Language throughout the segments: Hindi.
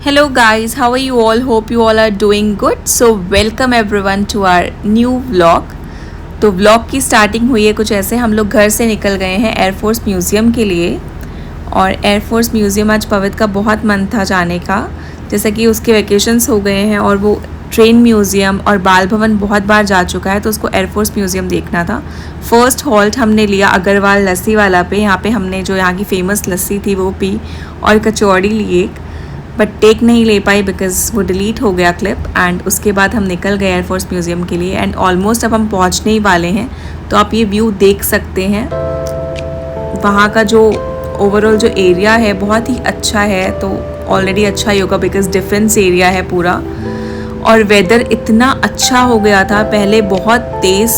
Hello guys, how are you all? Hope you all are doing good. So welcome everyone to our new vlog. तो व्लॉग की स्टार्टिंग हुई है कुछ ऐसे। हम लोग घर से निकल गए हैं एयरफोर्स म्यूज़ियम के लिए। और एयरफोर्स म्यूज़ियम आज पवित्र का बहुत मन था जाने का, जैसा कि उसके वैकेशंस हो गए हैं और वो ट्रेन म्यूज़ियम और बाल भवन बहुत बार जा चुका है, तो उसको एयरफोर्स म्यूज़ियम देखना था। फर्स्ट हॉल्ट हमने लिया अग्रवाल लस्सी वाला पे। यहाँ पे हमने जो यहाँ की फ़ेमस लस्सी थी वो पी और कचौड़ी ली एक, बट टेक नहीं ले पाई बिकॉज़ वो डिलीट हो गया क्लिप। एंड उसके बाद हम निकल गए एयरफोर्स म्यूज़ियम के लिए एंड ऑलमोस्ट अब हम पहुंचने ही वाले हैं। तो आप ये व्यू देख सकते हैं, वहाँ का जो ओवरऑल जो एरिया है बहुत ही अच्छा है। तो ऑलरेडी अच्छा ही होगा बिकॉज़ डिफेंस एरिया है पूरा। और वेदर इतना अच्छा हो गया था, पहले बहुत तेज़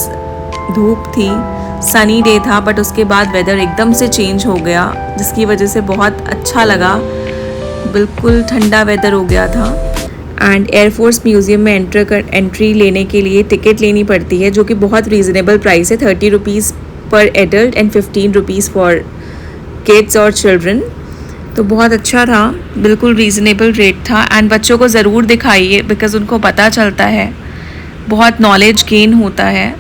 धूप थी, सनी डे था, बट उसके बाद वेदर एकदम से चेंज हो गया जिसकी वजह से बहुत अच्छा लगा। बिल्कुल ठंडा वेदर हो गया था। एंड एयरफोर्स म्यूज़ियम में एंट्री लेने के लिए टिकट लेनी पड़ती है, जो कि बहुत रीज़नेबल प्राइस है, 30 रुपीज़ पर adult and 15 rupees for kids और चिल्ड्रन। तो बहुत अच्छा था, बिल्कुल रीज़नेबल रेट था। एंड बच्चों को ज़रूर दिखाइए बिकॉज़ उनको पता चलता है, बहुत नॉलेज गेन होता है।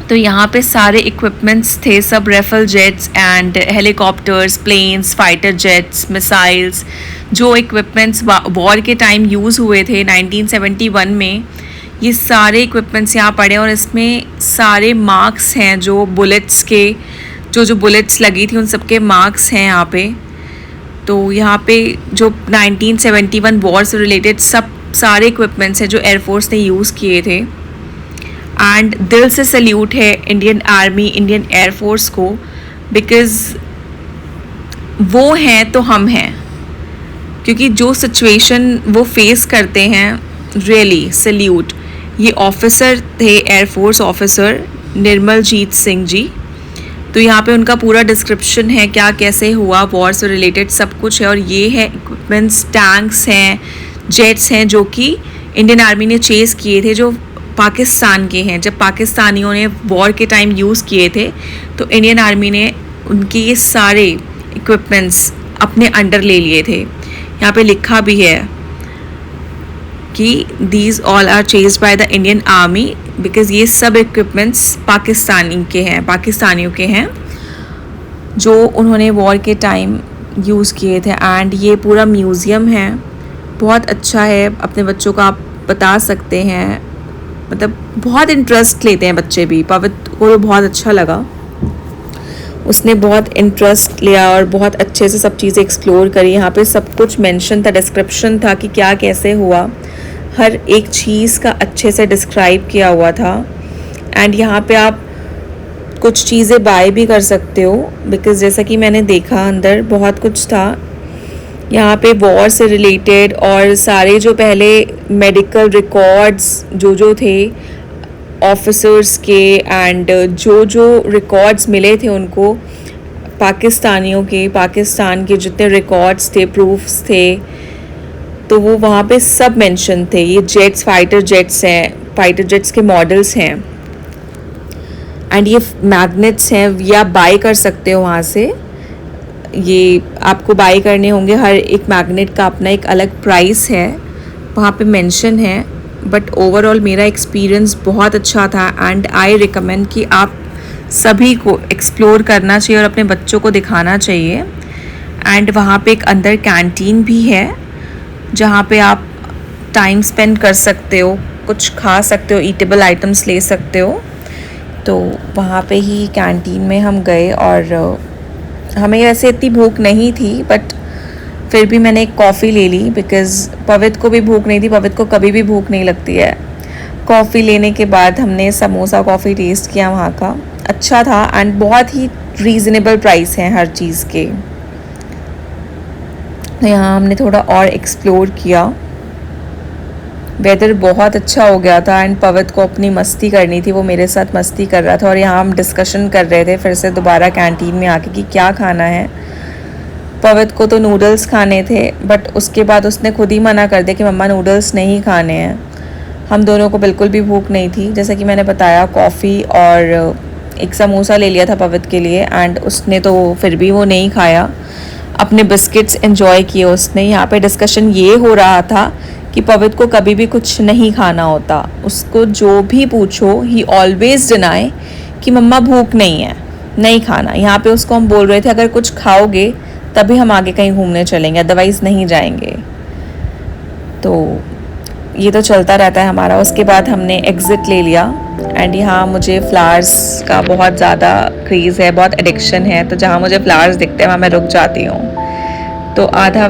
तो यहाँ पे सारे इक्विपमेंट्स थे, सब Rafale jets and helicopters, planes, fighter jets, missiles, जो इक्विपमेंट्स वॉर के टाइम यूज़ हुए थे 1971 में, ये सारे इक्विपमेंट्स यहाँ पड़े। और इसमें सारे मार्क्स हैं जो बुलेट्स के, जो बुलेट्स लगी थी उन सब के मार्क्स हैं यहाँ पे। तो यहाँ पे जो 1971 वॉर से रिलेटेड सब सारे इक्विपमेंट्स हैं जो एयरफोर्स ने यूज़ किए थे। एंड दिल से सल्यूट है इंडियन आर्मी, इंडियन एयरफोर्स को, बिकॉज़ वो हैं तो हम हैं, क्योंकि जो सिचुएशन वो फेस करते हैं, रियली सल्यूट। ये ऑफिसर थे, एयरफोर्स ऑफिसर निर्मलजीत सिंह जी। तो यहाँ पे उनका पूरा डिस्क्रिप्शन है, क्या कैसे हुआ, वॉर से रिलेटेड सब कुछ है। और ये है इक्विपमेंट्स, टैंक्स हैं, जेट्स हैं जो कि इंडियन आर्मी ने चेज़ किए थे, जो पाकिस्तान के हैं। जब पाकिस्तानियों ने वॉर के टाइम यूज़ किए थे तो इंडियन आर्मी ने उनके ये सारे इक्विपमेंट्स अपने अंडर ले लिए थे। यहाँ पे लिखा भी है कि these all are chased by the Indian army, because ये सब इक्विपमेंट्स पाकिस्तानियों के हैं जो उन्होंने वॉर के टाइम यूज़ किए थे। एंड ये पूरा म्यूज़ियम है, बहुत अच्छा है, अपने बच्चों को आप बता सकते हैं। मतलब बहुत इंटरेस्ट लेते हैं बच्चे भी। पवित्र को तो बहुत अच्छा लगा, उसने बहुत इंटरेस्ट लिया और बहुत अच्छे से सब चीज़ें एक्सप्लोर करी। यहाँ पे सब कुछ मेंशन था, डिस्क्रिप्शन था कि क्या कैसे हुआ, हर एक चीज़ का अच्छे से डिस्क्राइब किया हुआ था। एंड यहाँ पे आप कुछ चीज़ें बाय भी कर सकते हो, बिकॉज़ जैसा कि मैंने देखा अंदर बहुत कुछ था यहाँ पे वॉर से रिलेटेड। और सारे जो पहले मेडिकल रिकॉर्ड्स जो थे ऑफिसर्स के, एंड जो रिकॉर्ड्स मिले थे उनको पाकिस्तानियों के, पाकिस्तान के जितने रिकॉर्ड्स थे, प्रूफ्स थे, तो वो वहाँ पे सब मेंशन थे। ये जेट्स, फाइटर जेट्स हैं, फाइटर जेट्स के मॉडल्स हैं। एंड ये मैग्नेट्स हैं, या बाय कर सकते हो वहाँ से। ये आपको बाय करने होंगे, हर एक मैग्नेट का अपना एक अलग प्राइस है, वहाँ पे मेंशन है। बट ओवरऑल मेरा एक्सपीरियंस बहुत अच्छा था एंड आई रिकमेंड कि आप सभी को एक्सप्लोर करना चाहिए और अपने बच्चों को दिखाना चाहिए। एंड वहाँ पे एक अंदर कैंटीन भी है जहाँ पे आप टाइम स्पेंड कर सकते हो, कुछ खा सकते हो, ईटेबल आइटम्स ले सकते हो। तो वहाँ पे ही कैंटीन में हम गए और हमें वैसे इतनी भूख नहीं थी, बट फिर भी मैंने एक कॉफ़ी ले ली बिकॉज़ पवित्र को भी भूख नहीं थी। पवित्र को कभी भी भूख नहीं लगती है। कॉफ़ी लेने के बाद हमने समोसा कॉफ़ी टेस्ट किया, वहाँ का अच्छा था एंड बहुत ही रीज़नेबल प्राइस हैं हर चीज़ के। तो यहाँ हमने थोड़ा और एक्सप्लोर किया। वेदर बहुत अच्छा हो गया था एंड पवित्र को अपनी मस्ती करनी थी, वो मेरे साथ मस्ती कर रहा था। और यहाँ हम डिस्कशन कर रहे थे फिर से दोबारा कैंटीन में आके कि क्या खाना है। पवित्र को तो नूडल्स खाने थे, बट उसके बाद उसने खुद ही मना कर दिया कि मम्मा नूडल्स नहीं खाने हैं। हम दोनों को बिल्कुल भी भूख नहीं थी। जैसा कि मैंने बताया, कॉफ़ी और एक समोसा ले लिया था पवित्र के लिए एंड उसने तो फिर भी वो नहीं खाया। अपने बिस्किट्स एंजॉय किए उसने। यहाँ पे डिस्कशन ये हो रहा था कि पवित्र को कभी भी कुछ नहीं खाना होता, उसको जो भी पूछो ही ऑलवेज डिनाई कि मम्मा भूख नहीं है, नहीं खाना। यहाँ पे उसको हम बोल रहे थे अगर कुछ खाओगे तभी हम आगे कहीं घूमने चलेंगे, अदरवाइज़ नहीं जाएंगे। तो ये तो चलता रहता है हमारा। उसके बाद हमने एग्ज़िट ले लिया एंड यहाँ मुझे फ़्लावर्स का बहुत ज़्यादा क्रेज़ है, बहुत एडिक्शन है, तो जहाँ मुझे फ़्लावर्स दिखते हैं वहाँ मैं रुक जाती हूँ। तो आधा